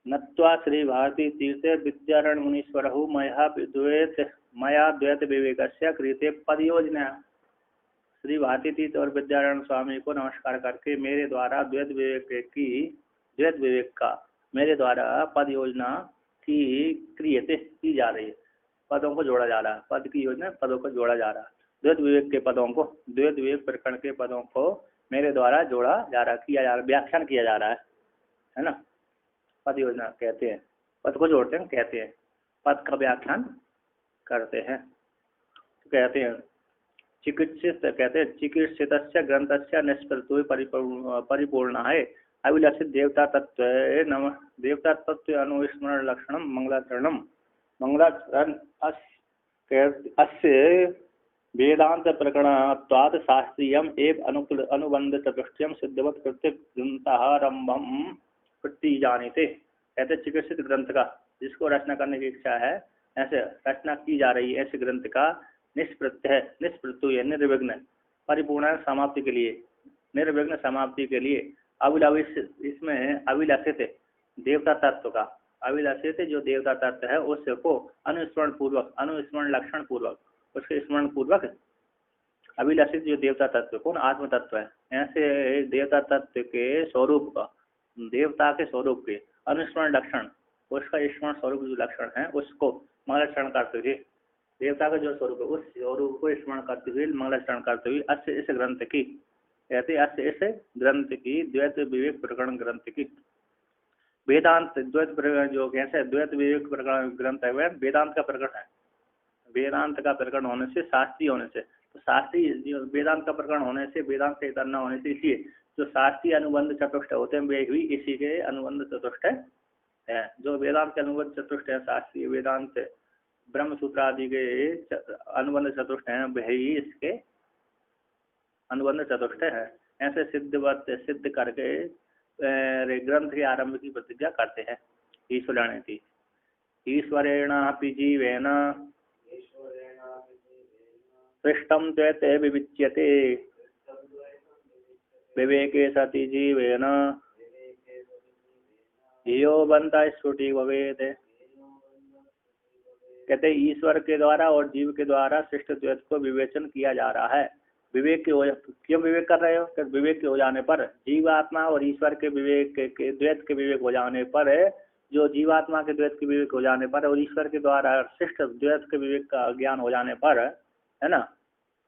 नत्वा श्री भारती तीर्थे विद्यारण मुनीश्वर मया द्वैत विवेकस्य कृते पद योजना। श्री भारती तीर्थ और विद्यारण स्वामी को नमस्कार करके मेरे द्वारा द्वैत विवेक का मेरे द्वारा पद योजना की क्रियते की जा रही है। पदों को जोड़ा जा रहा है, पद की योजना पदों को जोड़ा जा रहा है। द्वैत विवेक के पदों को, द्वैत विवेक प्रकरण के पदों को मेरे द्वारा जोड़ा जा रहा, किया जा रहा, व्याख्यान किया जा रहा है ना। पद योजना कहते हैं, पद को जोड़ते हैं, कहते हैं पद का व्याख्यान करते हैं। तो कहते हैं चिकित्सित, कहते हैं चिकित्सित ग्रंथस्य निष्पत्ति परिपूर्ण है अभिलषित देवता तत्व नम देवता तत्व अनुस्मरण लक्षणम मंगलाचरणम मंगलाचरण अस्य वेदांत प्रकरणत्वात् शास्त्रीयम एवं अनुबंध चतुष्टयम सिद्धवत कृत्य ग्रंथारंभम प्रति जानीते। कहते चिकित्सित ग्रंथ का जिसको रचना करने की इच्छा है, ऐसे रचना की जा रही है, ऐसे ग्रंथ का निष्प्रत्यय निर्विघ्न परिपूर्ण समाप्ति के लिए, निर्विघ्न समाप्ति के लिए इसमें अभिलषित देवता तत्व का, अभिलषित जो देवता तत्व है उसको अनुस्मरण पूर्वक, अनुस्मरण लक्षण पूर्वक, उसके स्मरण पूर्वक अभिलषित जो देवता तत्व कौन आत्म तत्व है, ऐसे देवता तत्व के स्वरूप का, देवता के स्वरूप के अनुस्मरण लक्षण, उसका स्मरण स्वरूप जो लक्षण है उसको मंगलाचरण करते हुए, देवता का जो स्वरूप है उस स्वरूप को स्मरण करते हुए मंगलाचरण करते हुए अस्य इस ग्रंथ की, कहते अस्य इस ग्रंथ की द्वैत विवेक प्रकरण ग्रंथ की वेदांत द्वैत प्रकरण जो कैसे द्वैत विवेक प्रकरण ग्रंथ है वह वेदांत का प्रकरण है। वेदांत का प्रकरण होने से, शास्त्रीय होने से, तो शास्त्रीय वेदांत का प्रकरण होने से, वेदांत से इतना होने से, इसलिए जो शास्त्रीय अनुबंध चतुष्ट होते हैं वे भी इसी के अनुबंध चतुष्ट है। जो वेदांत के अनुबंध चतुष्ट है, शास्त्रीय वेदांत ब्रह्म सूत्र आदि के अनुबंध चतुष्ट हैं, वही इसके अनुबंध चतुष्ट है। ऐसे सिद्ध करके ग्रंथ के आरंभ की प्रतिज्ञा करते हैं। ईश्वरेण थी ईश्वरेणापि जीवेन सृष्टं द्वैते विविच्यते विवेके सति जीवेन यो बंता स्फुटी भवेत्। कहते ईश्वर के द्वारा और जीव के द्वारा सृष्ट द्वैत को विवेचन किया जा रहा है। विवेक के क्यों विवेक कर रहे हो? कि विवेक के हो जाने पर, जीवात्मा और ईश्वर के विवेक के द्वैत के विवेक हो जाने पर, जो जीवात्मा के द्वैत के विवेक हो जाने पर और ईश्वर के द्वारा सृष्ट द्वैत के विवेक का ज्ञान हो जाने पर, है ना,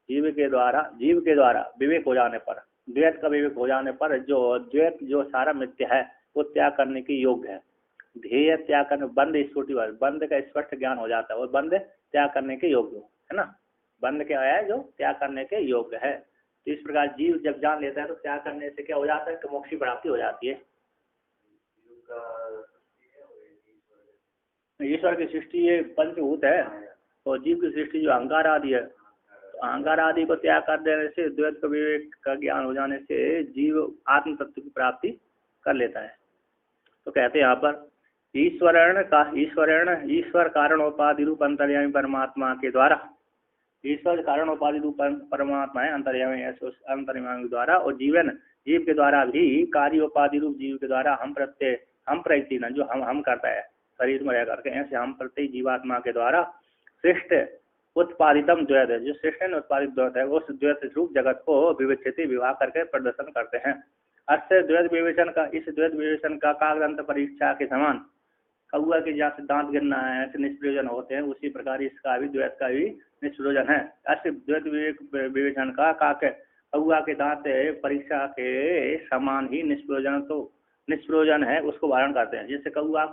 जीव के द्वारा विवेक हो जाने पर, द्वैत का विवेक हो जाने पर जो द्वैत जो सारा मिथ्य है वो त्याग करने के योग्य है। ध्येय त्याग करने, बंद स्फुटी, बंद का स्पष्ट ज्ञान हो जाता है और बंद त्याग करने के योग्य है ना। बंद क्या है? जो त्याग करने के योग्य है। तो इस प्रकार जीव जब जान लेता है तो त्याग करने से क्या हो जाता है कि मोक्ष की प्राप्ति हो जाती है। ईश्वर की सृष्टि ये पंचभूत है और जीव की सृष्टि जो अहंकार आदि है, तो अहंकार आदि को त्याग कर देने से, द्वैत का विवेक का ज्ञान हो जाने से जीव आत्म तत्व की प्राप्ति कर लेता है। तो कहते हैं यहाँ पर ईश्वर कारणोपाधि रूप अंतर्यामी परमात्मा के द्वारा, ईश्वर कारणोपाधि रूप परमात्मा है अंतर्यामी, अंतर्यामी के द्वारा, और जीव के द्वारा भी कार्योपाधि रूप जीव के द्वारा हम प्रत्यय जो हम करता है शरीर में रह करके, ऐसे हम प्रत्यय जीवात्मा के द्वारा श्रेष्ठ उत्पादितम द्वैत है, जो श्रेष्ठ उत्पादित द्वैत है, उस द्वैत रूप जगत को विवेचित विवाह करके प्रदर्शन करते हैं। अस्य द्वैत विवेचन का, इस द्वैत विवेचन का काग्रंथ परीक्षा के समान, कौआ के जहाँ सिद्धांत गिनना है ऐसे निष्प्रयोजन होते हैं, उसी प्रकार इसका भी द्वैत का भी निष्प्रयोजन है। अस्य द्वैत विवेचन का कौआ के दांत परीक्षा के समान ही निष्प्रयोजन है, उसको वारण करते हैं। जैसे कौआ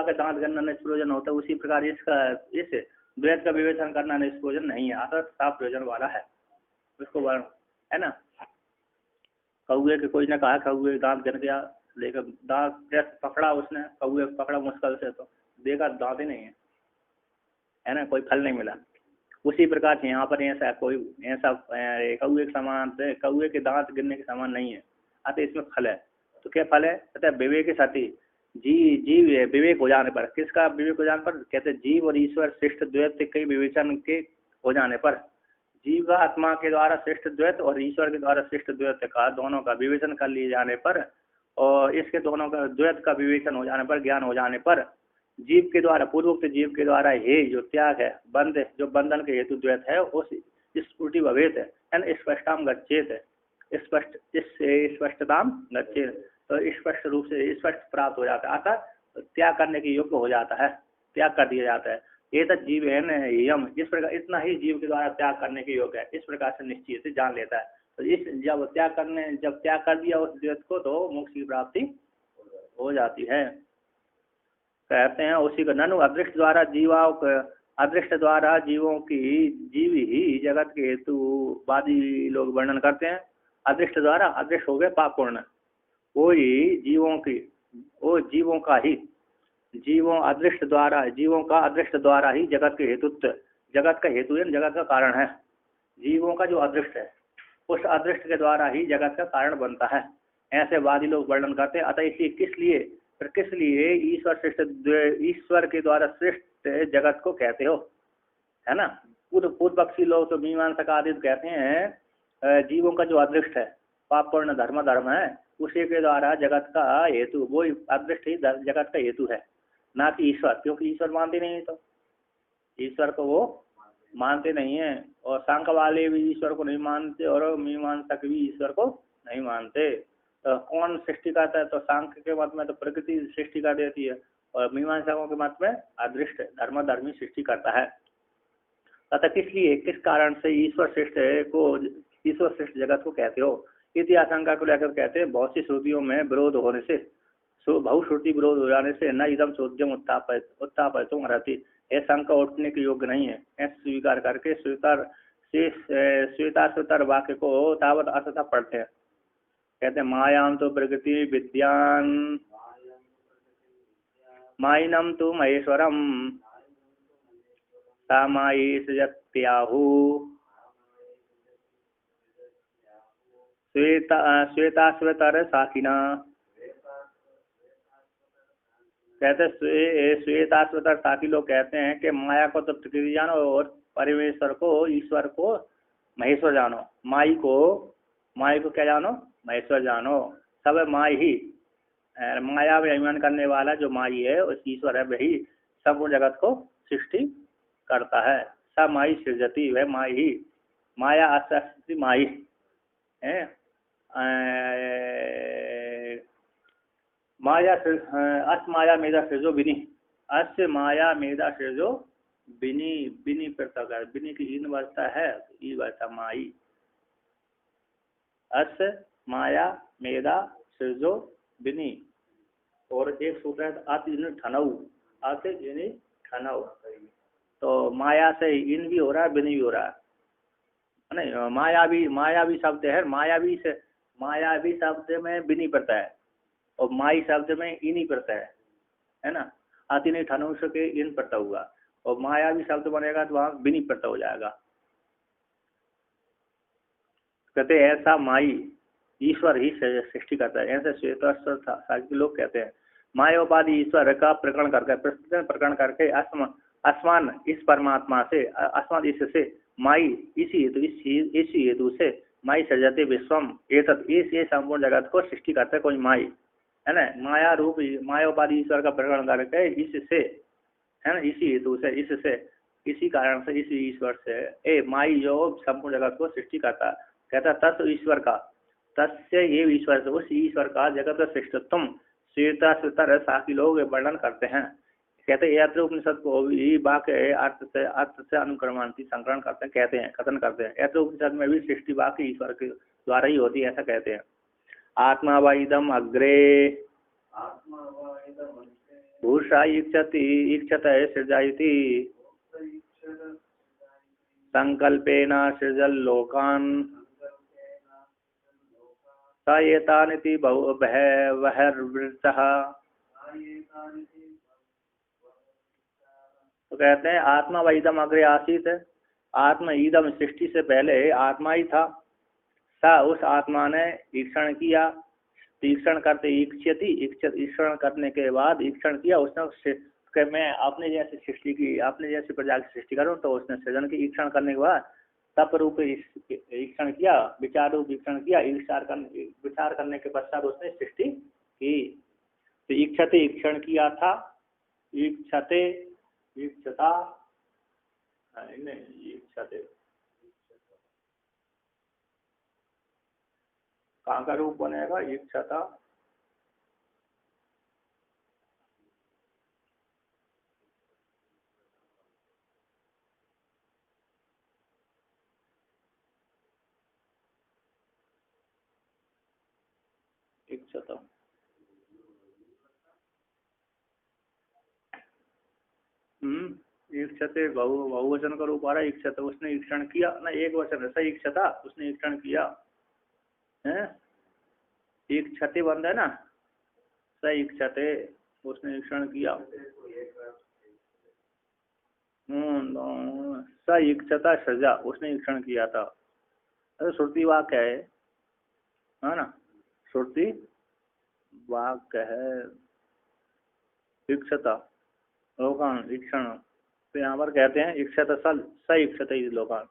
के दांत गिनना निष्प्रयोजन होता है, उसी प्रकार इस द्वैत का विवेचन करना निष्प्रयोजन नहीं है, अर्थात साफ प्रयोजन वाला है, उसको वारण है ना। कौए के कोई ने कहा कौए के दांत गिन गया, लेकर दांत पकड़ा उसने, कौए पकड़ा मुश्किल से, तो देखा दांत ही नहीं है ना, कोई फल नहीं मिला। उसी प्रकार से यहाँ पर ऐसा कौए के समान, कौए के दांत गिनने के समान नहीं है, अतः इसमें फल है। तो क्या फल है? अतः विवेक साथी जीव विवेक हो जाने पर, किसका विवेक हो जाने पर? कहते जीव और ईश्वर श्रेष्ठ द्वैत के विवेचन के हो जाने पर, जीव आत्मा के द्वारा श्रेष्ठ द्वैत और ईश्वर के द्वारा श्रेष्ठ द्वैत का, दोनों का विवेचन कर लिए जाने पर और इसके दोनों का द्वैत का विवेचन हो जाने पर, ज्ञान हो जाने पर, जीव के द्वारा, पूर्वोक्त जीव के द्वारा हे जो त्याग है, बंध, जो बंधन के हेतु द्वैत है, उस स्फुटी भवेत है, स्पष्टाम गच्छेत, स्पष्ट, इससे स्पष्टताम गच्छेत, तो स्पष्ट रूप से स्पष्ट प्राप्त हो जाता है, अर्थात त्याग करने के योग्य हो जाता है, त्याग कर दिया जाता है। ये तक जीव है न यम, इस प्रकार इतना ही जीव के द्वारा त्याग करने के योग्य है, इस प्रकार से निश्चय से जान लेता है। तो इस जब त्याग कर दिया उस द्वैत को, तो मोक्ष की प्राप्ति हो जाती है। कहते हैं उसी का ननु अदृष्ट द्वारा अदृष्ट द्वारा जीवों की, जीव ही जगत के हेतु वादी लोग वर्णन करते हैं। अदृष्ट द्वारा, अदृष्ट हो गए पापपूर्ण, वो ही जीवों की, वो जीवों का ही, जीवों अदृष्ट द्वारा, जीवों का अदृष्ट द्वारा ही जगत के हेतुत्व, जगत का हेतु जगत का कारण है। जीवों का जो अदृष्ट है, उस अदृष्ट के द्वारा ही जगत का कारण बनता है, ऐसे वादी लोग वर्णन करते हैं। अतः इसलिए किस लिए ईश्वर श्रेष्ठ, ईश्वर के द्वारा श्रेष्ठ जगत को कहते हो, है ना। पूर्व पक्षी लोग तो मीमांसक आदि कहते हैं जीवों का जो अदृष्ट है, पापपूर्ण धर्म है, उसी के द्वारा जगत का हेतु, वो अदृष्ट ही जगत का हेतु है, ना कि ईश्वर, क्योंकि ईश्वर मानते नहीं, तो ईश्वर को वो मानते नहीं है, और सांख्य वाले भी ईश्वर को नहीं मानते, और मीमांसक भी ईश्वर को नहीं मानते। तो कौन सृष्टि करता है, तो सांख्य के मत में तो प्रकृति सृष्टि कर देती है, और मीमांसकों के मत में अदृष्ट धर्मी सृष्टि करता है। तथा किस कारण से ईश्वर श्रेष्ठ जगत को कहते हो, इति आशंका को लेकर कहते हैं, बहुत सी श्रुतियों में विरोध होने से, बहुश्रुति विरोध हो जाने से, न इदम चोद्यम उत्थापित रहती है, शंका उठने के योग्य नहीं है, ऐसे स्वीकार करके श्वेताश्वेतर वाक्य को तावत असता पढ़ते हैं। कहते हैं मायाम तो प्रकृति विद्यान माइनम तो महेश्वरम सामायी सृजत्याहु श्वेताश्वेतर साकिना। कहते श्वेताश्वेतर साकी लोग कहते हैं कि माया को तो प्रकृति जानो, और परमेश्वर को, ईश्वर को महेश्वर जानो, माई को क्या जानो, महेश्वर जानो। सब माई ही, माया में अभिमान करने वाला जो माई है, उस ईश्वर है, वही संपूर्ण जगत को सृष्टि करता है। सब माई सृजती, वह माई ही, माया अस्ति माई है, माया अस माया मेधा सृजो बिनी, अस माया मेधा सृजो बिनी, बिनी प्रकार, बिनी की इन वर्षा है, ई वर्षा माई, अस माया मेधा सृजो बिनी। और एक सूत्र है अति ठनऊ, अति जिनी ठनऊ, तो माया से इन भी हो रहा है, बिनी भी हो रहा है, नहीं माया भी शब्द है, माया भी शब्द में बिनी पड़ता है, और माई शब्द में इन ही पड़ता है ना। अति नहीं ठनुष के इन पड़ता हुआ, और माया भी शब्द बनेगा तो वहाँ बिनी पड़ता हो जाएगा। कहते ऐसा माई ईश्वर ही सृष्टि करता है, ऐसे श्वेताश्वेतर लोग कहते हैं। मायोपाधि ईश्वर का प्रकरण करके आसमान इस परमात्मा से, आसमान इससे, माई इसी हेतु से माई सृजते विश्वम, ये संपूर्ण जगत को सृष्टि करता है कोई माई, है ना। माया रूप मायोपाधि ईश्वर का प्रकरण करके इससे, है ना, इसी हेतु से, इससे, इसी कारण से, इसी ईश्वर से माई जो संपूर्ण जगत को सृष्टि करता, कहता तत्व ईश्वर का, तस्य ये ईश्वर से, उस ईश्वर का जगत श्रेष्ठत्व श्वेताश्वेतर साकी लोग वर्णन करते हैं। कहते यात्र उपनिषद को भी वाक्य अर्थ से अनुक्रमांति संकरण करते हैं, कहते हैं, कथन करते हैं। यात्र उपनिषद में भी सृष्टि वाक्य ईश्वर के द्वारा ही होती है, ऐसा कहते हैं। आत्मा व इदम अग्रे भूषा इक्षत सृजायति संकल्पेन सृजल लोकान सयेतानिति बहिर्वृत्तः। तो कहते हैं आत्मा व इदम अग्रे आसीत, आत्मा ईदम सृष्टि से पहले आत्मा ही था। सा उस आत्मा ने ईक्षण किया, ईक्षण करते ईक्षण करने के बाद ईक्षण किया उसने कि मैं अपने जैसी सृष्टि की, अपने जैसी प्रजा की सृष्टि करूं, तो उसने सृजन की ईक्षण करने के बाद तप रूप ईक्षण किया, विचार रूप ईक्षण किया, विचार करने के पश्चात उसने सृष्टि कि तो ईक्षते ईक्षण किया था, ईक्षते ईक्षता नहीं ईक्षते कहाँ का रूप बनेगा ईक्षता ईक्षता ईक्षते बहुवचन का रूप आ रहा है ईक्षत उसने ईक्षण किया ना एक वचन है सही ईक्षता उसने ईक्षण किया है ईक्षते बन है ना सही ईक्षते उसने ईक्षण किया सही ईक्षता सजा उसने ईक्षण किया था। अरे श्रुति वाक्य है ना श्रुति वाक्य है ईक्षता लोकान ईक्षण तो यहाँ पर कहते हैं ईक्षत सल स ईक्षत लोकान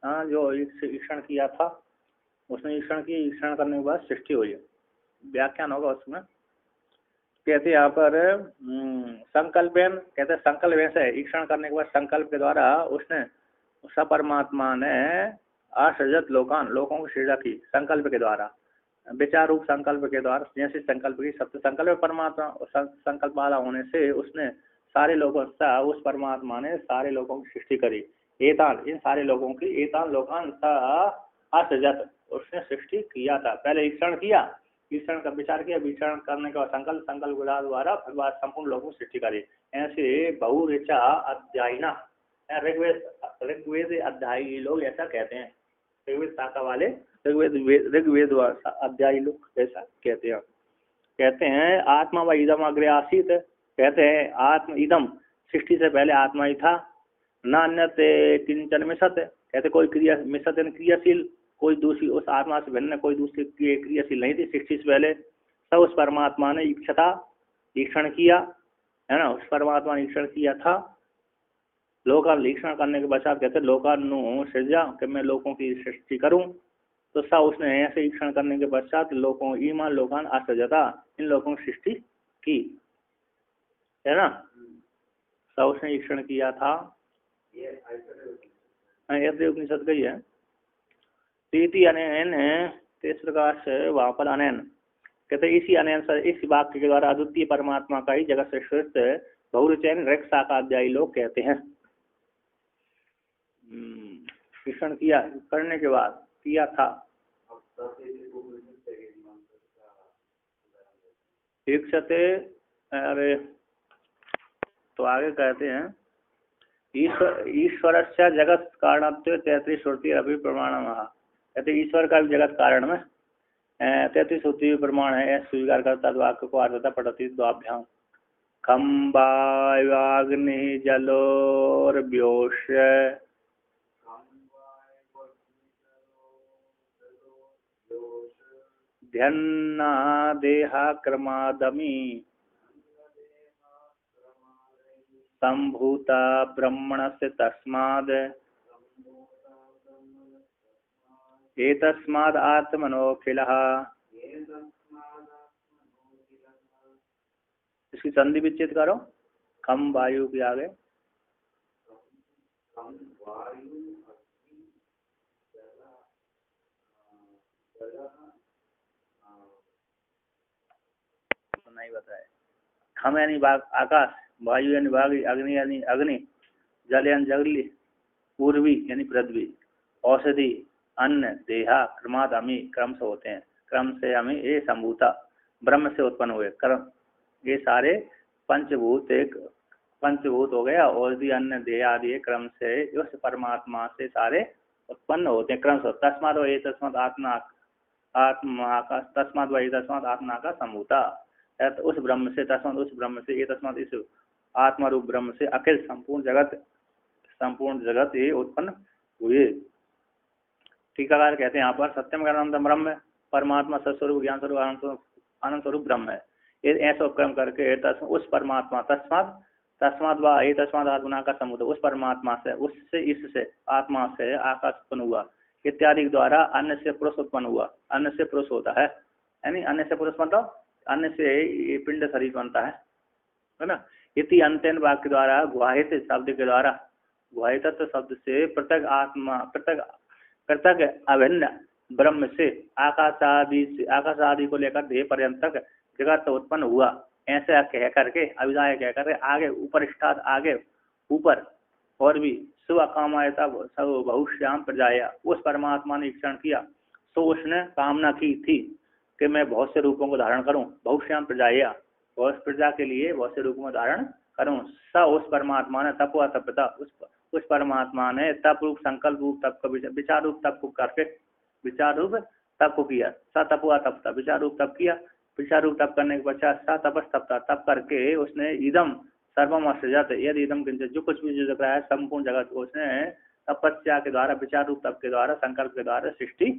हाँ जो ईक्षण किया था उसने ईक्षण की ईक्षण करने के बाद सृष्टि हुई व्याख्यान होगा उसमें कहते यहाँ पर संकल्पन कहते संकल्प से ईक्षण करने के बाद संकल्प के द्वारा उसने सपरमात्मा ने असृजत लोकान लोगों को सृजा की संकल्प के द्वारा विचार रूप संकल्प के द्वारा जैसे संकल्प की सत्य संकल्प परमात्मा संकल्प वाला होने से उसने सारे लोगों सा उस परमात्मा ने सारे लोगों की सृष्टि करी एतान इन सारे लोगों की एतान लोकान सा असृजत उसने सृष्टि किया था पहले ईक्षण किया ईक्षण का विचार किया विचार करने का संकल्प संकल्प द्वारा फिर बाद संपूर्ण लोगों की सृष्टि करी ऐसे बहुऋचा अध्यायिना ऋग्वेद अध्यायी लोग ऐसा कहते हैं ऋग्वेद शाखा वाले ऋग्वेद अध्यायी लोग ऐसा कहते हैं आत्मा व इदम अग्रे आसीत कहते हैं आत्म इदम सृष्टि से पहले आत्मा ही था न अन्य किंचन मिशत कहते कोई क्रिया मिशत क्रियाशील कोई दूसरी उस आत्मा से भिन्न कोई दूसरी क्रियाशील नहीं थी सृष्टि से पहले सब उस परमात्मा ने इच्छता ईक्षण किया है ना उस परमात्मा ने ईक्षण किया था लोकान ईक्षण करने के पश्चात कहते लोकान सृजा कि मैं लोगों की सृष्टि करूं तो सा उसने ऐसे ईक्षण करने के पश्चात लोगों ईमान लोकान असृजता इन लोगों की सृष्टि की है ना सा उसने ईक्षण किया था ऐसे उपनिषद गई है प्रीति अनैन इस प्रकार से वहाँ पर अनैन कहते इसी अनैन इस वाक्य के द्वारा अद्वितीय परमात्मा का ही जगत से श्रेष्ठ बहुरुचैन रक्त शाखाध्यायी लोग कहते हैं ईक्षण किया करने के बाद किया था ईक्षते अरे तो आगे कहते हैं ईश्वर से जगत कारणत्व 33 श्रुति अभी प्रमाण कहते ईश्वर का भी जगत कारण में 33 श्रुति प्रमाण है स्वीकार करता वाक्य को आर्ता पठती द्वाभ्याम खम्बाग्नि जलोर्व्योष ध्यन्ना देहा क्रमादमी संभूता ब्रह्मण से तस्माद एतस्माद् आत्मनोऽखिलः इसकी संधि विच्छेद करो खम वायु के आगे तो नहीं बताए खम यानी आकाश वायु यानी वायु अग्नि यानी अग्नि जल यानी जगली पूर्वी यानी पृथ्वी औषधि अन्न देहा क्रमाद अमी क्रम से होते हैं क्रम से अमी ये संभूता ब्रह्म से उत्पन्न हुए क्रम ये सारे पंचभूत एक पंचभूत हो गया औषधि अन्न देह आदि क्रम से उस परमात्मा से सारे उत्पन्न होते हैं क्रम से तस्माद व तस्माद आत्मा का तस्माद व तस्माद आत्मा का संभूता उस ब्रह्म से तस्माद उस ब्रह्म से ये तस्माद इस आत्मा रूप ब्रह्म से अखिल संपूर्ण जगत ये उत्पन्न हुए। टीकाकार कहते हैं यहाँ पर सत्यम ज्ञानंदम ब्रह्म परमात्मा सत्स्वरूप ज्ञान स्वरूप आनंद स्वरूप ब्रह्म है ये ऐसा उपक्रम करके उस परमात्मा तस्माद व ये तस्माद आत्मा का समुद्र उस परमात्मा से उससे इससे आत्मा से आकाश उत्पन्न हुआ इत्यादि द्वारा अन्य से पुरुष उत्पन्न हुआ अन्य से पुरुष होता है यानी अन्य से पुरुष मतलब अन्न से ये पिंड शरीर बनता है ना। इति अंत्यन वाक्य द्वारा गुहाहित शब्द के द्वारा, गुहाहित शब्द से पृथक आत्मा, पृथक अभिन्न ब्रह्म से आकाश आदि को लेकर देह पर्यंत तक जगत उत्पन्न हुआ, ऐसा कह करके अभिधाय कह करके आगे ऊपर स्टार्ट, आगे ऊपर और भी सुबह कामायता सब बहुश्याम प्रजाया, उस परमात्मा ने ईक्षण किया, तो उसने कामना की थी कि मैं बहुत से रूपों को धारण करूं, बहुश्याम प्रजाया, बहुत प्रजा के लिए बहुत से रूपों को धारण करूं। स उस परमात्मा ने तपवा तपता, उस परमात्मा ने तप रूप संकल्प रूप तप को विचार रूप तप को करके विचार रूप तप को किया। स तपवा तपता, विचार रूप तप किया, विचार रूप तप करने के पश्चात स तपस तपता, तप करके उसने इदम सर्वम असृजत, यदि इदम किंचित, जो कुछ भी जो जग रहा है संपूर्ण जगत को उसने तपस्या के द्वारा, विचार रूप तप के द्वारा, संकल्प के द्वारा सृष्टि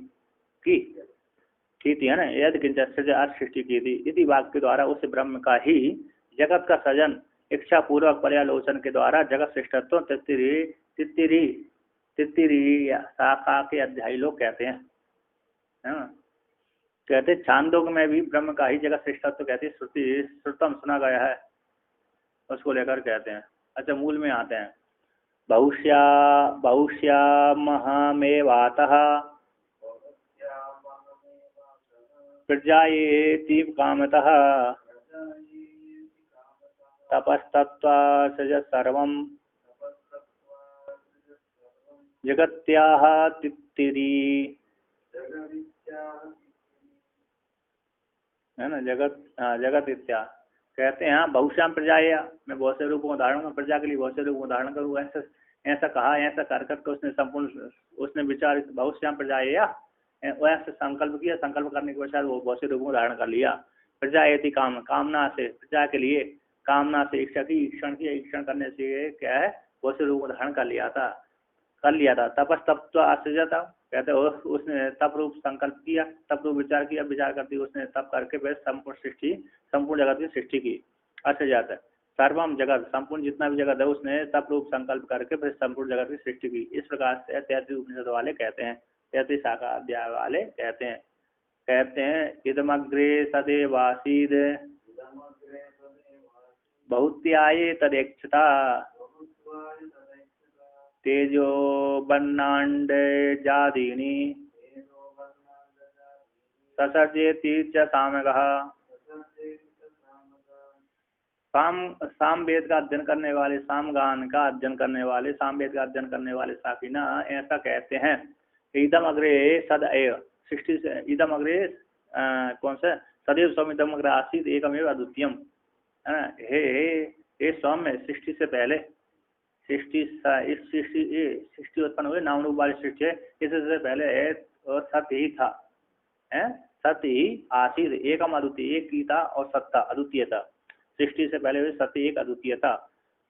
की थी, है ना। यदि किंचित सृजत, सृष्टि की थी, इति वाक्य के द्वारा उस ब्रह्म का ही जगत का सृजन इच्छा पूर्वक पर्यालोचन के द्वारा जगत श्रेष्ठत्व तित्तिरी शाखा के अध्यायी लोग कहते हैं, है ना। कहते छांदोग्य में भी ब्रह्म का ही जगत श्रेष्ठत्व कहते श्रुति श्रुतम सुना गया है, उसको लेकर कहते हैं। अच्छा, मूल में आते हैं। बहुश्या महामेवातः प्रजायेति कामतः तपस्तत्वा सृजत् सर्वं जगत्याः तित्तिरी, है ना, जगत इत्या कहते हैं। बहुश्याम प्रजाया, मैं बहुत से रूपों को धारण करूँ, प्रजा के लिए बहुत से रूपों को धारण करूँ, ऐसा कहा, ऐसा कर करके उसने संपूर्ण, उसने विचार बहुश्याम प्रजाया, ऐसे संकल्प किया, संकल्प करने के पश्चात वो बहुत से रूपों को धारण कर लिया। प्रजायति कामना से, प्रजा के लिए कामना से इच्छा की, ईक्षण करने से क्या है, बहुत से रूपों को धारण कर लिया था। तपस तप असृजता, कहते उसने तप रूप संकल्प किया, तप रूप विचार किया, विचार करती उसने तप करके फिर संपूर्ण जगत की सृष्टि की। असृजत सर्वम जगत, संपूर्ण जितना भी जगत है उसने तप रूप संकल्प करके फिर संपूर्ण जगत की सृष्टि की। इस प्रकार से 33 उपनिषद वाले कहते हैं, 33 शाखा अध्याय वाले कहते हैं इदमग्रे सदेवासीद बहुत्याये तदेक्षता तेजो बन्नांड जादीनी ससर्जेति च सामगः। साम वेद का अध्ययन करने वाले, सामगान का अध्ययन करने वाले, साम वेद का अध्ययन करने वाले साकिना ऐसा कहते हैं। इदम अग्रे सद एव सृष्टि से, इदम अग्रे कौन सा, सदैव सौम्यदम अग्र आसीत एकमेव अद्वितीयम, है ना। हे सौम्य, सृष्टि से पहले सृष्टि उत्पन्न हुई, नाम रूप वाली सृष्टि है, इससे पहले सत्य ही था, है, सत्य ही आसीत, एकम अद्वितीय, एक ही था और सत्ता अद्वितीय था। सृष्टि से पहले सत्य एक अद्वितीय था,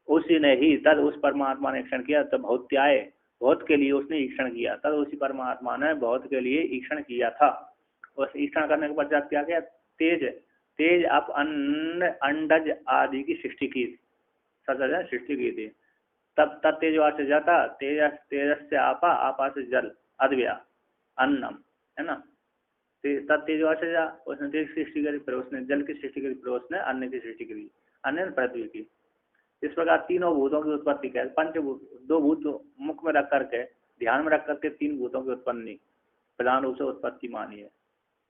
उसी ने ही तद उस परमात्मा ने ईक्षण किया। तब बहुत्याय, बहुत के लिए उसने ईक्षण किया, तद उसी परमात्मा ने बहुत के लिए ईक्षण किया था। उस ईक्षण करने के पश्चात क्या किया, तेज अप अंडज आदि की सृष्टि की, सृष्टि की थी। तब तेजवा से जाता, तेजस से आपा से जल, अद्व्या अन्नम, है ना। तब तेजवा से जा, उसने तेज की सृष्टि करी, फिर उसने जल की सृष्टि करी, फिर उसने अन्न की सृष्टि करी, अन्न पृथ्वी की। इस प्रकार तीनों भूतों की उत्पत्ति क्या, पंचभूत, 2 भूत मुख में रख करके, ध्यान में रख करके 3 भूतों की उत्पत्ति प्रधान रूप से उत्पत्ति मानी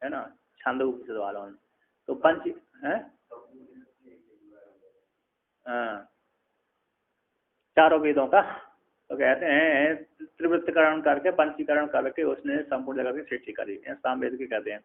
है ना, छांदोग्य वालों ने। तो पंच है, चारों वेदों का, तो कहते हैं त्रिवृत्तकरण करके, पंचीकरण करके उसने संपूर्ण जगत की सृष्टि करी, सामवेद की कहते हैं।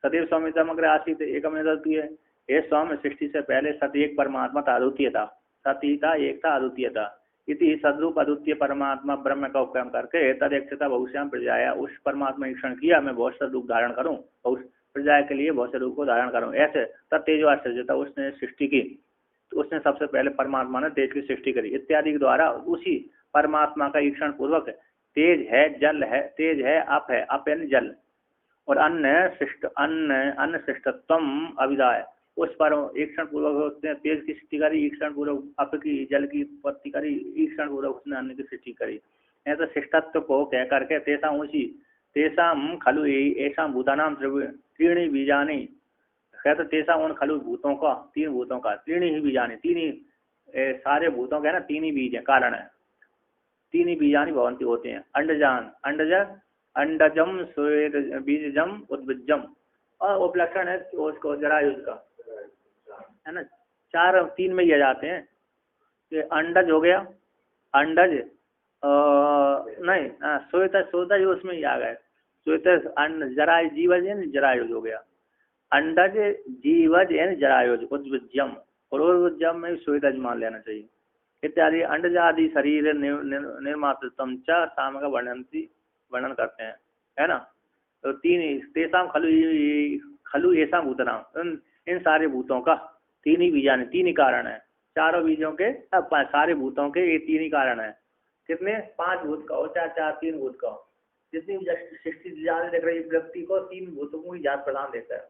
सदैव स्वामी समग्र आसीत एकम अद्वितीय, हे स्वामी, सृष्टि से पहले सत्य एक परमात्मा था, अद्वितीय था, सत्य था, एक था, अद्वितीय था। इति सदरूप अद्वितीय परमात्मा ब्रह्म का उपक्रम करके तदेक्षता बहुश्याम प्रजाया, उस परमात्मा ईक्षण किया, मैं बहुत से रूप धारण करूँ, प्रजा के लिए बहुत से रूप को धारण करूँ, ऐसे तब तेजवा सृजता, उसने सृष्टि की। तो उसने सबसे पहले परमात्मा ने तेज की सृष्टि करी, इत्यादि के द्वारा उसी परमात्मा का ईक्षण पूर्वक तेज है, जल है, तेज है, अप यानी जल, और अन्न श्रेष्ठत्वम अभिधाय, उस पर ईक्षण पूर्वक उसने तेज की सृष्टि करी, ईक्षण पूर्वक अप की, जल की उत्पत्ति करी, ईक्षण पूर्वक उसने अन्न की सृष्टि करी। ऐसा श्रेष्ठत्व को कह करके तेसाम खलु ऐसा भूतानाम त्रीणि बीजानि कहते तेसा उन खलु भूतों का, तीन भूतों का, तीन ही बीजानी, तीन ही सारे भूतों के ना तीन ही बीज है, कारण है, तीन ही बीजानी भवंती होते हैं। अंडजान, अंडज, अंडजम, स्वेद बीजजम, उद्भिजम, और उपलक्षण है उसको जरायुज का, है ना, चार तीन में ही आ जाते हैं। ये अंडज हो गया, अंडज नहीं श्वेत, श्वेतज उसमें ही आ गए, श्वेत जरायु जीवज है, जरायुज हो गया, अंडज जीवज एन जरायुज, उद्भिजम, और उद्भिजम में श्वेतज मान लेना चाहिए। इत्यादि अंडजादि शरीर निर्मातृत्वम च सामग वर्णन करते हैं, है ना। तो तीन तेसाम खलु, खलु ऐसा भूतनाम, इन सारे भूतों का तीन ही बीजानी, तीन ही कारण है, चारों बीजों के सारे भूतों के ये तीन ही कारण है। कितने, पांच भूत का हो चार चार, तीन भूत का हो, जितनी सृष्टि जाल देख रही व्यक्ति को तीन भूतों को ही जात प्रदान देता है।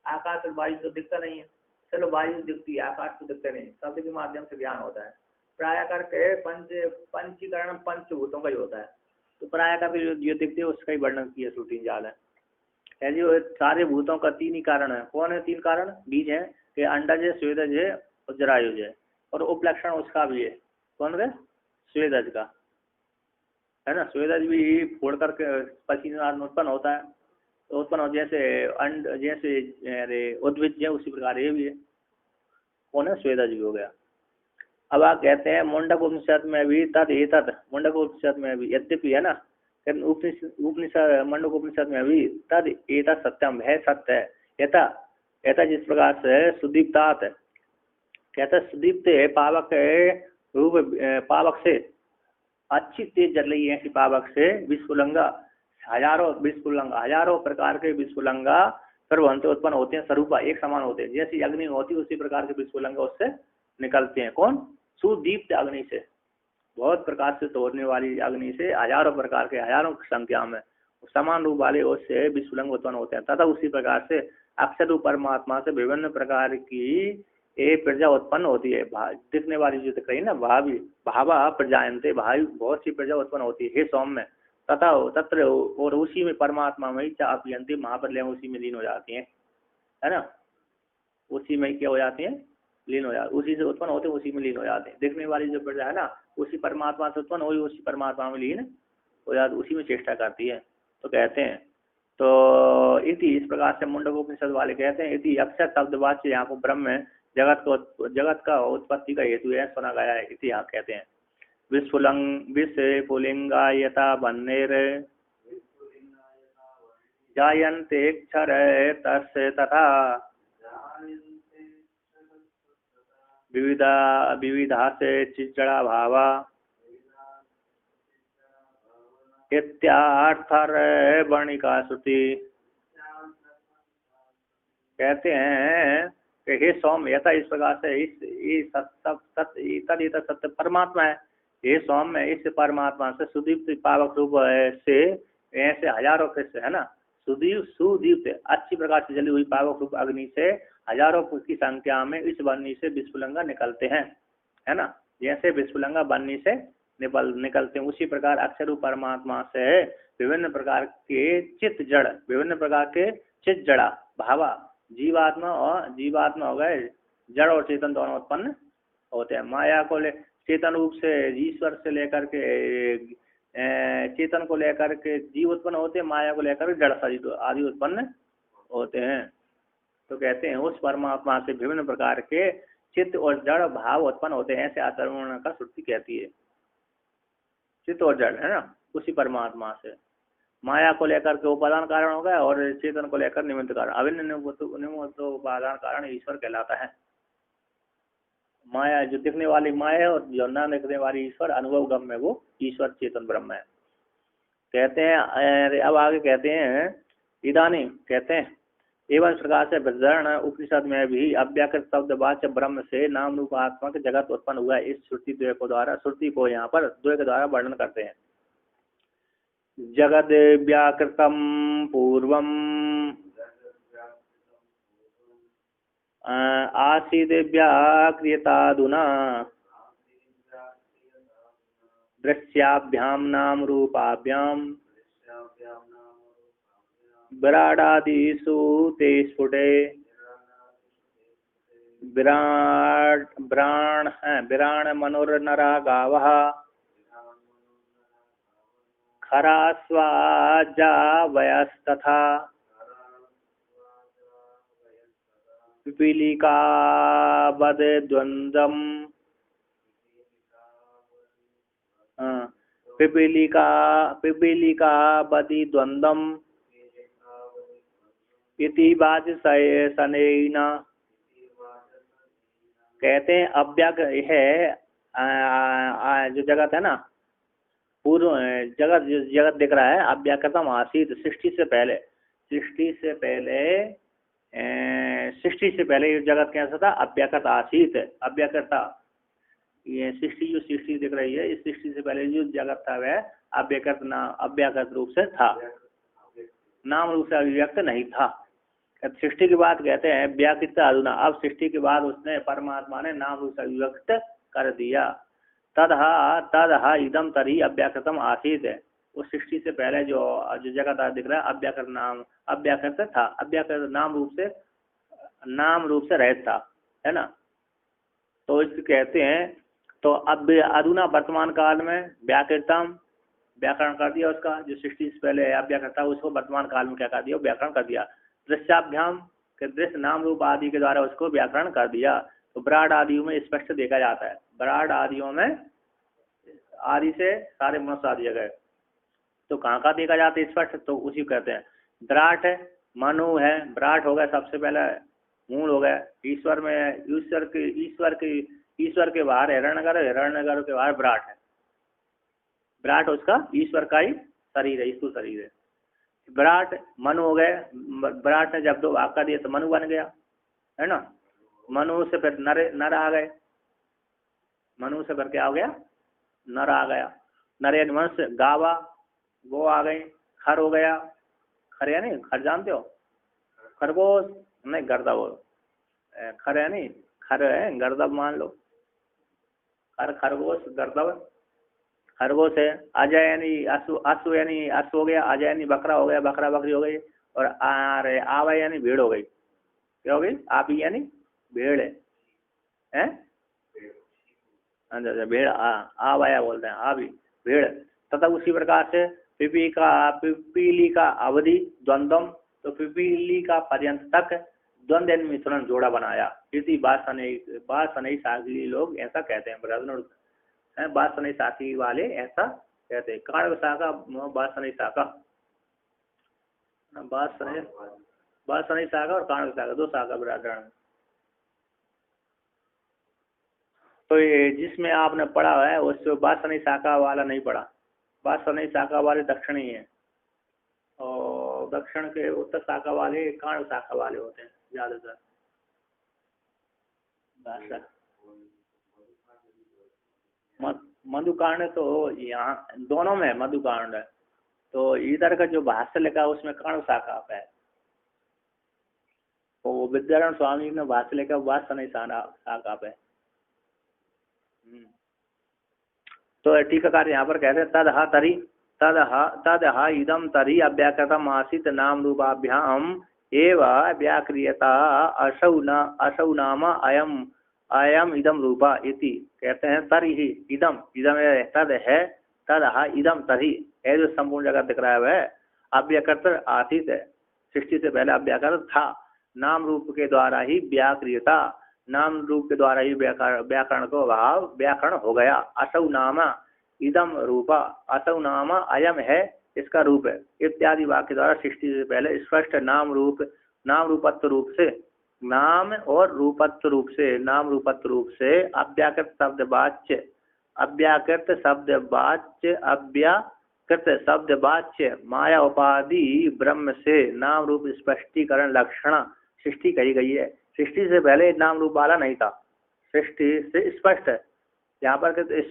आकाश और वायु तो दिखता नहीं है, चलो वायु दिखती है, आकाश तो दिखता नहीं, शब्द के माध्यम से ज्ञान होता है। प्राय करके पंचीकरण पंचभूतों का ही होता है, तो प्राय करके जो दिखते है उसका ही वर्णन किया श्रुति जाल है जी। सारे भूतों का तीन ही कारण है, कौन है तीन कारण, बीज है कि अंडज है, स्वेदज है और जरायुज है, और उपलक्षण उसका भी है, कौन है, स्वेदज का, है ना। स्वेदज भी फोड़ करके पसीना उत्पन्न होता है, तो उत्पन्न हो जैसे अंड, जैसे अरे उद्भिज है उसी प्रकार ये भी है, कौन है, स्वेदज भी हो गया। अब आप कहते हैं मुंडक उपनिषद में भी तद हे तद, मुंडक उपनिषद में भी यद्यपि, है ना, उपनिषद मंडक उपनिषद में भी तद एता सत्यम है, सत्य है, यथा यथा जिस प्रकार से सुदीप्तात, कहता सुदीप्त है पावक रूप, पावक से अच्छी तेज जल रही है, ऐसी पावक से विस्फुलंगा, हजारों विस्फुलंगा, हजारों प्रकार के विस्फुलंगा सर्वहंते उत्पन्न होते हैं, स्वरूपा एक समान होते हैं, जैसी अग्नि होती है उसी प्रकार के विस्फुलंगा उससे निकलते हैं। कौन, सुदीप्त अग्नि से, बहुत प्रकार से तोड़ने वाली अग्नि से हजारों प्रकार के, हजारों की संख्या में समान रूप वाले उससे विस्फुलंग उत्पन्न होते हैं, तथा उसी प्रकार से अक्षर रूप परमात्मा से विभिन्न प्रकार की एक प्रजा उत्पन्न होती है, दिखने वाली जो दिख रही है ना, भावा प्रजायन्ते, भाई बहुत सी प्रजा उत्पन्न होती है, हे सौम्य, तथा तत्र, और उसी में परमात्मा में चापयंती महाप्रलय उसी में लीन हो जाती है, है ना, उसी में क्या हो जाती है, लीन हो जाते, उसी से उत्पन्न होते उसी में लीन हो जाते हैं। दिखने वाली जो प्रजा है ना, उसी परमात्मा से उत्पन्न हुई उसी परमात्मा में लीन हो जाती, उसी में चेष्टा करती है। तो कहते हैं, तो इति इस प्रकार से मुंडकोपनिषद वाले कहते हैं, इति अक्षर शब्द वाच्य यहाँ को ब्रह्म जगत का उत्पत्ति का हेतु है, सुना गया है, इति यहाँ कहते हैं। विस्फुलिंगा यथा बन्नेर जायन्ते क्षर तस्य तथा विविधा से चिज्जड़ा भावा इत्यार्थर वर्णिका श्रुति। कहते हैं कि हे सौम्य, यथा इस प्रकार से इस सत्य परमात्मा है, हे सौम्य, इस परमात्मा से सुदीप्त पावक रूप से ऐसे हजारों के से, है ना, सुदीप्त अच्छी प्रकार से जली हुई पावक रूप अग्नि से हजारों की संख्या में इस बन्नी से विस्फुलंगा निकलते हैं, है ना, जैसे विस्फुलंगा बन्नी से निकलते हैं, उसी प्रकार अक्षर परमात्मा से विभिन्न प्रकार के चित्त जड़, विभिन्न प्रकार के चित्त जड़ा भावा, जीवात्मा हो गए, जड़ और चेतन दोनों उत्पन्न होते हैं। माया को चेतन रूप से ईश्वर से लेकर के चेतन को लेकर के जीव उत्पन्न होते हैं, माया को लेकर जड़ शरीर आदि उत्पन्न होते हैं। तो कहते हैं उस परमात्मा से विभिन्न प्रकार के चित्त और जड़ भाव उत्पन्न होते हैं, ऐसे आचरण का श्रुति कहती है। चित्त और जड़, है ना, उसी परमात्मा से, माया को लेकर के उपादान कारण हो गया और चेतन को लेकर निमित्त कारण, अभिन्न उपादान कारण ईश्वर कहलाता है। माया जो दिखने वाली माया है और जो न दिखने वाली ईश्वर अनुभव गम में वो ईश्वर चेतन ब्रह्म है। कहते हैं अब आगे कहते हैं, इदानी कहते हैं एवं प्रकार से बृहदारण्यक उपनिषद में भी अव्याकृत शब्द वाच्य ब्रह्म से नाम रूप आत्मा के जगत उत्पन्न हुआ है। इस श्रुति को यहाँ पर द्वय के द्वारा वर्णन करते हैं। जगद व्याकृतम पूर्वम आसीद व्याक्रियतादुना दृश्याभ्याम नाम रूपाभ्याम विराडादिषु ते स्फुटे विराट ब्राण है, विराण मनोरनरा गावः खरास्वाजा वयस्तथा पिपीलिका बद द्वंद्वम पिपीलिका बदि द्वंद्वम इति वाचसनेन। कहते हैं अव्यक्त है जो जगत है ना, पूर्व जगत जो जगत दिख रहा है अव्यक्तम आसीत, सृष्टि से पहले, सृष्टि से पहले सृष्टि से पहले ये जगत कैसा था, अव्यक्त आसीत, अव्यक्तता। ये सृष्टि जो सृष्टि दिख रही है, इस सृष्टि से पहले जो जगत था वह अव्यक्त रूप से था, नाम रूप से अभिव्यक्त नहीं था। सृष्टि की बात कहते हैं व्याकृत अधुना, अब सृष्टि के बाद उसने परमात्मा ने नाम रूप से अभिव्यक्त कर दिया। तदहा इदम तरी अव्याकृतम आसीत है, उस सृष्टि से पहले जो जगत दिख रहा है अव्याकृत नाम अव्याकृत था, अव्याकृत नाम रूप से रहित था, है ना। तो इस कहते हैं, तो अब अधुना वर्तमान काल में व्याकृतम व्याकरण कर दिया उसका, जो सृष्टि से पहले अव्याकृत था उसको वर्तमान काल में क्या कर दिया, व्याकरण कर दिया। दृश्याभ्याम के दृश्य नाम रूप आदि के द्वारा उसको व्याकरण कर दिया। तो विराट आदियों में स्पष्ट देखा जाता है, विराट आदियों में आदि से सारे मनुष्य आदि जगह, तो कहाँ कहाँ देखा जाता है स्पष्ट, तो उसी कहते हैं। विराट है, मनु है, विराट हो गया सबसे पहले, मूल हो गया। ईश्वर में ईश्वर के बाहर हिरण्यगर के बाहर विराट है, विराट उसका ईश्वर का ही शरीर है, स्थूल शरीर है। विराट मनु हो गए, विराट ने जब दो भाग का दिया तो मनु बन गया, है ना। मनु से फिर नर आ गए, मनु से फिर क्या हो गया, नर आ गया, नर यानी मनुष्य। गावा गो आ गई, खर हो गया, खर यानी खर जानते हो, खरगोश नहीं गर्दभ, खर यानी खर है गर्दभ मान लो, खरगोश गर्दभ, खरगोश है। अजय यानी अश्व यानी अश्व हो गया, अजय यानी बकरा हो गया, बकरा बकरी हो गई। और आवा यानी भेड़ हो गई, क्या हो गई, आपी यानी भेड़ है, भेड़ आवाया बोलते हैं, आवी भेड़। तथा उसी प्रकार से पिपीली का अवधि द्वंद्वम, तो पिपीली का पर्यंत तक द्वंद्व मिश्रण जोड़ा बनाया। इसी बात सनई सागली लोग ऐसा कहते हैं, बात सनई साखी वाले ऐसा कहते हैं। काण्ड शाखा बात सनई शाखा, बात सनई शाखा और काण्ड शाखा, दो शाखा व्याकरण। तो ये जिसमें आपने पढ़ा है उससे बात सनई शाखा वाला नहीं पढ़ा, बात सनई शाखा वाले दक्षिणी है, और दक्षिण के उत्तर शाखा वाले काण्ड शाखा वाले होते हैं ज्यादातर। मधुकांड तो यहाँ दोनों में मधुकांड है, तो इधर का जो भाष्य लिखा है उसमें काण्ड शाखा है, तो विद्यारण स्वामी ने भाष्य लिखा बात सनई शाखा पे। तो टीकाकार यहाँ पर कहते हैं तदहा इदम तरी अव्याकृतम आसीत नाम रूपाभ्याम एव व्याक्रियता असौ नाम अयम इदम रूपा इति। कहते हैं तरी ही इदम तद है, तदहा इदम तरी है, जो संपूर्ण जगत दिख रहा है वह अव्याकृत आसीत है, सृष्टि से पहले अव्याकृत था, नाम रूप के द्वारा ही व्याक्रियता, नाम रूप के द्वारा ही व्याकरण को भाव व्याकरण हो गया। असौ नामा इदम रूपा, असौ नामा अयम है, इसका रूप है, इत्यादि वाक्य द्वारा सृष्टि से पहले स्पष्ट नाम रूपत्व रूप से, नाम और रूपत्व रूप से, नाम रूपत्व रूप से अव्याकृत शब्द वाच्य माया उपाधि ब्रह्म से नाम रूप स्पष्टीकरण लक्षण सृष्टि कही गई है। सृष्टि से पहले नाम रूप वाला नहीं था, सृष्टि से स्पष्ट है, यहाँ पर कहते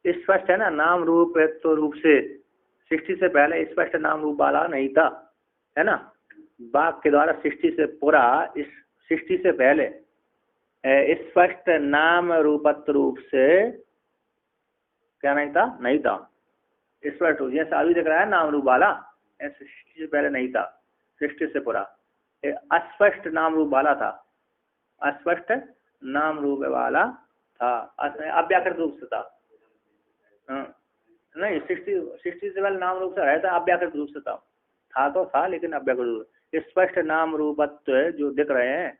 स्पष्ट है ना, नाम रूप तो रूप से सृष्टि से पहले स्पष्ट नाम रूप वाला नहीं था, है ना। वाक्य के द्वारा सृष्टि से पूरा, इस सृष्टि से पहले स्पष्ट नाम रूपत्व रूप से क्या नहीं था स्पष्ट, जैसा अभी दिख रहा है नाम रूप वाला, सृष्टि से पहले नहीं था, सृष्टि से पूरा अस्पष्ट नाम रूप वाला था। अस्पष्ट नाम रूप वाला था, अव्याकृत रूप से था। नहीं, सृष्टि से पहले नाम रूप से रहता, अव्याकृत रूप से था तो था लेकिन अव्याकृत रूप। स्पष्ट नाम रूपत्व जो दिख रहे हैं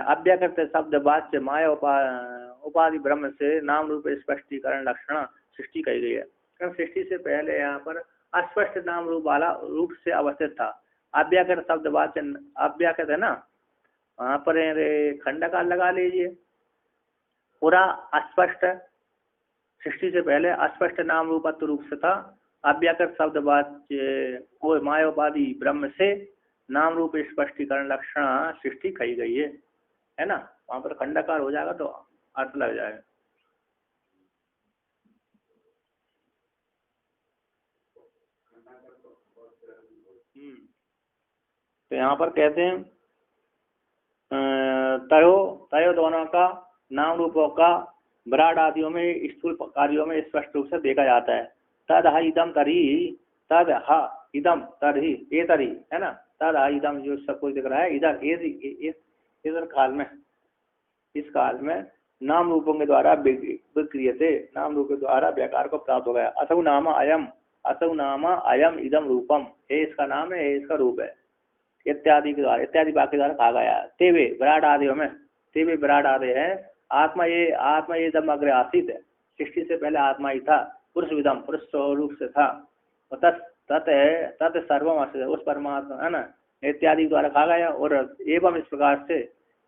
अव्याकृत शब्द वाच्य माया उपाधि ब्रह्म से नाम रूप स्पष्टीकरण लक्षण सृष्टि कही गई है। कारण सृष्टि से पहले यहाँ पर अस्पष्ट नाम रूप वाला रूप से अवस्थित था। अव्याकृत शब्द वाच्य अव्याकृत है ना, वहाँ पर खंडकार लगा लीजिए। पूरा अस्पष्ट सृष्टि से पहले अस्पष्ट नाम रूपत्व रूप से था, अव्याकृत शब्द वाच्य वो मायोपाधि ब्रह्म से नाम रूप स्पष्टीकरण लक्षण सृष्टि कही गई है ना। वहाँ पर खंडकार हो जाएगा तो अर्थ लग जाएगा। तो यहाँ पर कहते हैं तयो दोनों का नाम रूपों का विराट आदियों में स्थूल कार्यों में स्पष्ट रूप से देखा जाता है। तद हा इदम तरी, तद हा इदम तरी, ये तरी है ना, तद हा इदम जो सब कुछ दिख रहा है इधर इधर काल में, इस काल में नाम रूपों के द्वारा विक्रिय थे, नाम रूप के द्वारा व्याकार को प्राप्त हो गया। असौ नामा अयम इदम रूपम, ये इसका नाम है, ये इसका रूप है, इत्यादि के द्वारा, इत्यादि वाक्य द्वारा कहा गया। तेवे विराट आदियों में, तेवे विराट आदि है। आत्मा ये दम अग्र आसित है, सृष्टि से पहले आत्मा ही था, पुरुष विदम पुरुष स्वरूप से था। तत् सर्वम उस परमात्मा है ना, इत्यादि द्वारा कहा गया। और एवं इस प्रकार से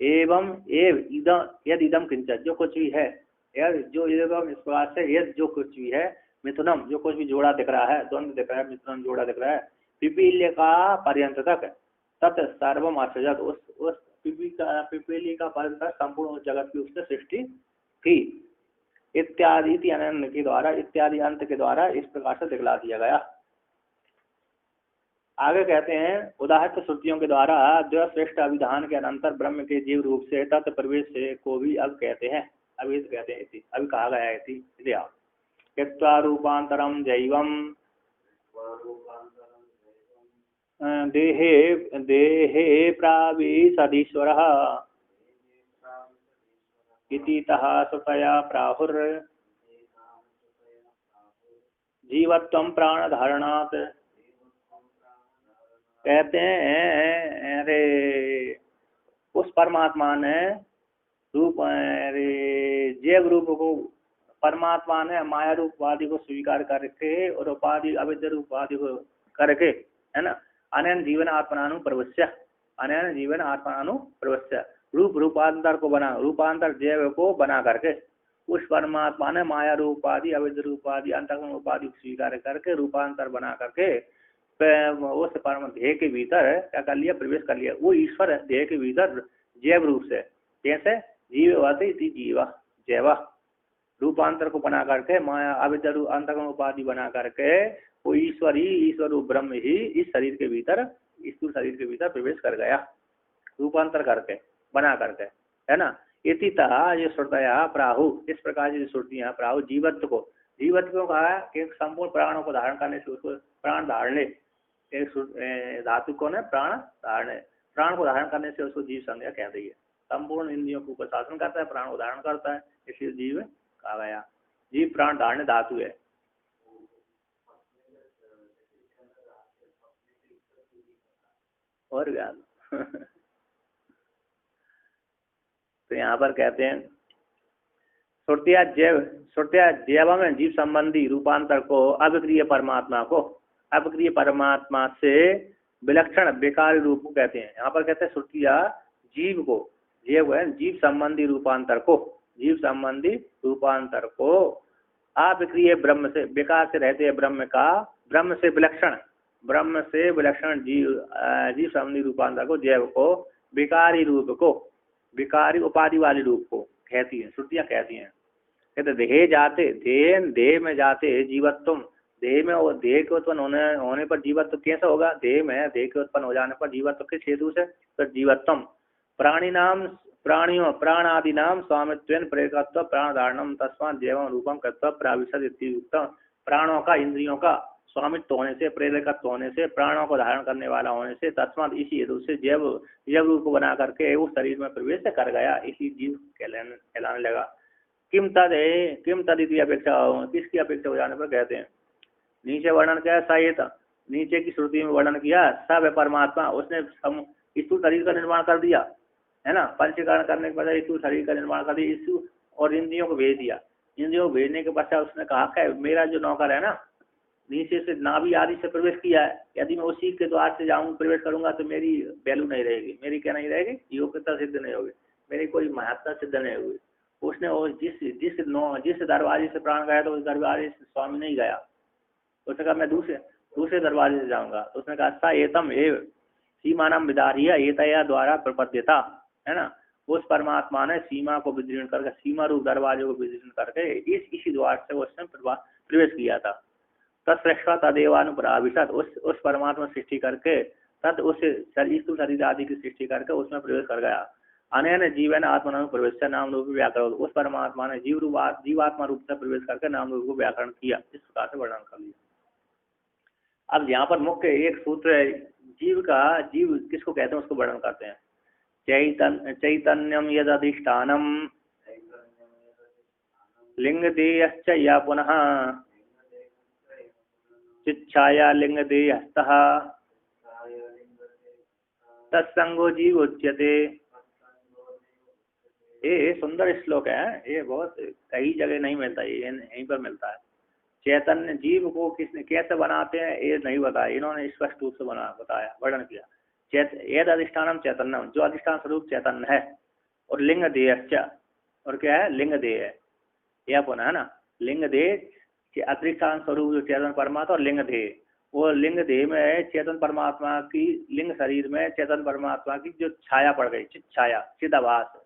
एवं एव इदम यद इदम किंचन, जो कुछ भी है, जो एवं इस प्रकार से यद जो कुछ भी है, मिथुनम जो कुछ भी जोड़ा दिख रहा है, द्वंद्व दिख रहा है, मिथुनम जोड़ा दिख रहा है, पिपील्य का पर्यंत तक तत् सर्वम असजत, उस पिपीली का पर्यंत संपूर्ण जगत की उसने सृष्टि की। इत्यादि अनंत के द्वारा, इत्यादि अंत के द्वारा इस प्रकार से दिखला दिया गया। आगे कहते हैं उदाहरण श्रुतियों के द्वारा जो श्रेष्ठ अभिधान के अनंतर ब्रह्म के जीव रूप से तत्व प्रवेश से को भी अब कहते हैं, अभी कहते हैं, अभी कहा गया है कृत्वा रूपांतरम जैवम देहे प्राविशदीश्वरः इति तः श्रुतया प्राहुर जीवत्वं प्राण धारणात्। कहते हैं अरे उस परमात्मा ने रूप जैव रूप को, परमात्मा ने माया रूप उपाधि को स्वीकार करके और उपाधि अविद्या रूप उपाधि को करके है ना, अनैन जीवन आत्मनानु प्रवश्य, अनैन जीवन आत्मनानु प्रवश्य, रूप रूपांतर को बना, रूपांतर जैव को बना करके उस परमात्मा ने माया रूप उपाधि अविद्या रूप उपाधि अंतःकरण उपाधि स्वीकार करके रूपांतर बना करके उस परम देह के भीतर क्या कर लिया, प्रवेश कर लिया। वो ईश्वर देह के भीतर जैव रूप से, कैसे जीववती जीवा जैवा, रूपांतर को बना करके माया अविद्या रूप अंतःकरण उपाधि बना करके वो ईश्वर ही, ईश्वर रूप ब्रह्म ही इस शरीर के भीतर, स्थूल शरीर के भीतर प्रवेश कर गया, रूपांतर करके बना करके है ना। इति तः ये श्रुतया प्राहु, इस प्रकार की श्रुतियां प्राहु जीवत्व को कहा कि संपूर्ण प्राणों को धारण करने से उसको प्राण धारणे, एक धातु को ने प्राण धारणे, प्राण को धारण करने से उसको जीव संज्ञा कह दी है। संपूर्ण इंद्रियों को ऊपर शासन करता है, प्राण को धारण करता है, इसलिए जीव कहा गया। जीव प्राण धारणे धातु है। और क्या तो यहाँ पर कहते हैं श्रुतिया जैव में जीव संबंधी रूपांतर को अविक्रिय परमात्मा से विलक्षण बेकार रूप को कहते हैं। यहाँ पर कहते हैं श्रुतिया जीव को, जैव है जीव संबंधी रूपांतर को, जीव संबंधी रूपांतर को अविक्रिय ब्रह्म से, बेकार से रहते हैं ब्रह्म का, ब्रह्म से विलक्षण जीव संबंधी रूपांतर को, जैव को विकारी रूप को, विकारी उपाधि वाले रूप को कहती है, श्रुतियां कहती हैं। कहते देह में जाते जीवत्व, देह में और देह के उत्पन्न होने पर जीवत्व कैसा होगा, देह में देह के उत्पन्न हो जाने पर जीवत्व किस हेतु से, तो जीवत्व प्राण आदि नाम स्वामित्वेन प्रेरकत्व प्राण धारणम तस्मात् जैवं रूपम कृत्वा प्राविशद इत्युक्तम। प्राणों का, इंद्रियों का स्वामित्व होने से, प्रेरकत्व होने से, प्राणों को धारण करने वाला होने से, तस्मात इसी हेतु से जैव जैव रूप बना करके उस शरीर में प्रवेश कर गया, इसी जीव कहलाने लगा। किम तद है, किम तद इति अपेक्षा, किसकी अपेक्षा हो जाने पर कहते हैं। नीचे वर्णन किया सहित, नीचे की श्रुति में वर्णन किया सब परमात्मा, उसने स्थूल शरीर का निर्माण कर दिया है ना, पंचकरण करने के बाद स्थूल शरीर का निर्माण कर दिया, स्थूल और इंद्रियों को भेज दिया। इंद्रियों को भेजने के पश्चात उसने कहा कि मेरा जो नौकर है ना, नीचे से नाभि आदि से प्रवेश किया है, यदि मैं उसी के द्वार से जाऊँ प्रवेश करूंगा तो मेरी वैल्यू नहीं रहेगी, मेरी क्या नहीं रहेगी, योग्यता सिद्ध नहीं होगी, मेरी कोई महत्ता सिद्ध नहीं होगी। उसने वो जिस दरवाजे से प्राण गया तो उस दरवाजे से स्वामी नहीं गया, उसने कहा मैं दूसरे दरवाजे से जाऊंगा। तो उसने कहा सा एतम एव सीमानाम विदारिया एतया द्वारा प्रपद्यता, है ना, उस परमात्मा ने सीमा को विदीर्ण करके, सीमा रूप दरवाजे को विदीर्ण करके इसी द्वार से उसने प्रवेश किया था। तत्सृष्टा तदेवानुप्राविशत, उस परमात्मा सृष्टि करके तद उस शरीर आदि की सृष्टि करके उसमें प्रवेश कर गया। अनैन जीवन आत्मा प्रवेश नाम रूप व्याकरण, उस परमात्मा ने जीवात्मा रूप से प्रवेश करके नाम रूप को व्याकरण किया, इस प्रकार से वर्णन कर लिया। अब यहाँ पर मुख्य एक सूत्र है, जीव किसको कहते हैं उसको वर्णन करते हैं। चैतन्यम यदधिष्ठानम लिंगदेयश्च या पुनः चिच्छाया लिंगदेयस्तः तत्संगो जीव उच्यते। ये सुंदर श्लोक है, ये बहुत कई जगह नहीं मिलता, ये यहीं पर मिलता है। चैतन्य जीव को किसने कैसे बनाते हैं ये नहीं बताया, इन्होंने स्पष्ट रूप से बताया, वर्णन किया। यद अधिष्ठानम चैतन्यम, जो अधिष्ठान स्वरूप चैतन्य है, और लिंग देय, और क्या है, लिंग देय है, यह पुनः है ना, लिंग देय के अधिष्ठान स्वरूप जो चैतन्य परमात्मा, और लिंग देय, वो लिंग देह में चेतन परमात्मा की, लिंग शरीर में चेतन परमात्मा की जो छाया पड़ गई, चित छाया, चिदाभास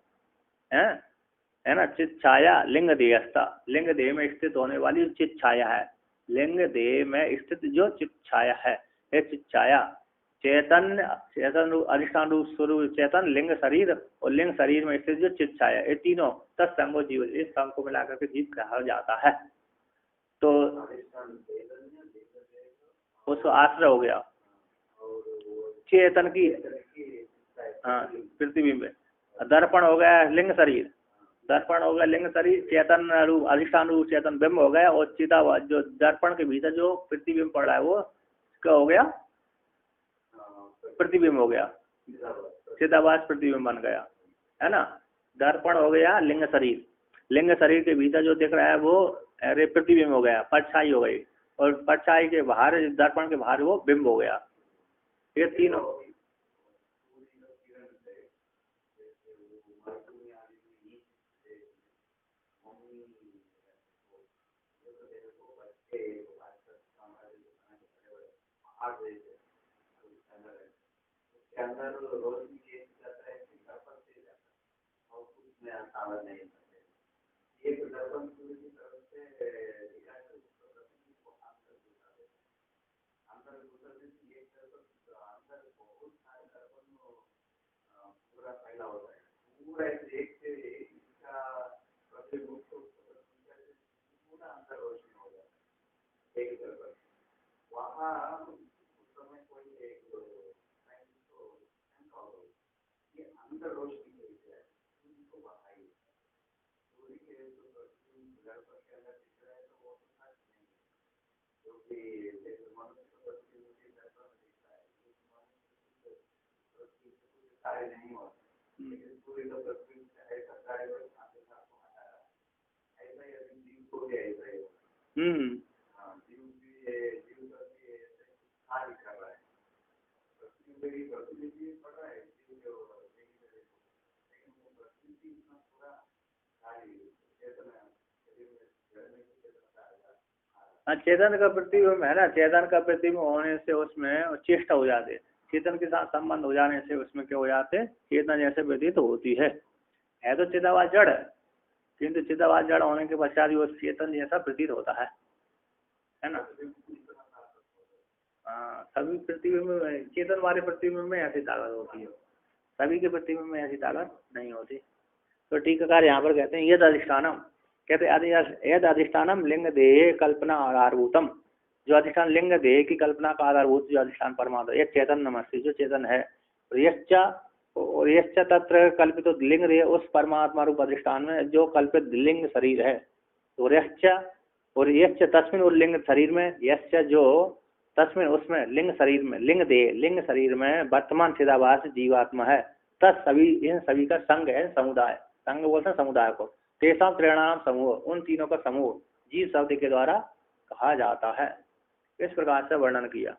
है ना, चित छाया लिंग देहस्था, लिंग देह में स्थित होने वाली चित छाया है, लिंग देह में स्थित जो चित छाया है, ये चित छाया चेतन अधिष्ठान रूप स्वरूप चेतन, लिंग शरीर, और लिंग शरीर में स्थित जो चित छाया, ये तीनों तत्संगो जीव, इस संग को मिलाकर के जीव कहा जाता है। तो उसको आश्रय हो गया चेतन की, हाँ पृथ्वी में, दर्पण हो गया लिंग शरीर, दर्पण हो गया लिंग शरीर, चेतन रूप अधिष्ठान रूप चेतन बिंब हो गया, और चिता जो दर्पण के भीतर जो प्रतिबिंब पड़ रहा है वो क्या हो गया, प्रतिबिंब हो गया, चिदाभास प्रतिबिंब बन गया, है ना। दर्पण हो गया लिंग शरीर, लिंग शरीर के भीतर जो दिख रहा है वो अरे प्रतिबिंब हो गया, परछाई हो गई, और परछाई के बाहर दर्पण के बाहर वो बिंब हो गया, ये तीनों। चेतन का प्रतिबिंब है ना, चेतन का प्रतिबिंब होने से उसमें चेष्टा हो जाते, चेतन के साथ संबंध हो जाने से उसमें क्या हो जाते, चेतन जैसे व्यतीत होती है तो चिदाभास जड़ है, किंतु चिदाभास जड़ होने के पश्चात वो चेतन जैसा प्रतीत होता है ना। हाँ, सभी प्रतिबिंब में, चेतन वाले प्रतिबिंब में ऐसी ताकत होती है, सभी के प्रतिबिंब में ऐसी ताकत नहीं होती। तो टीकाकार यहाँ पर कहते हैं यद अधिष्ठानम, कहते यद अधिष्ठानम लिंग देह कल्पना आधारभूतम, जो अधिष्ठान लिंग देह की कल्पना का आधारभूत जो अधिष्ठान परमात्मा यह चेतन नमस्ते जो चेतन है, और यश्च तत्र कल्पित तो लिंग देह उस परमात्मा रूप अधिष्ठान में जो कल्पित लिंग शरीर है, तो यश्च तस्मिन और लिंग शरीर में, यश्च जो तस्मिन उसमें लिंग शरीर में, लिंग देह लिंग शरीर में वर्तमान चिदाभास जीवात्मा है। तत् सभी इन सभी का संग है, समुदाय, संग बोलते हैं समुदाय को, तेषां त्रयाणाम समूह, उन तीनों का समूह जीव शब्द के द्वारा कहा जाता है। इस प्रकार से वर्णन किया।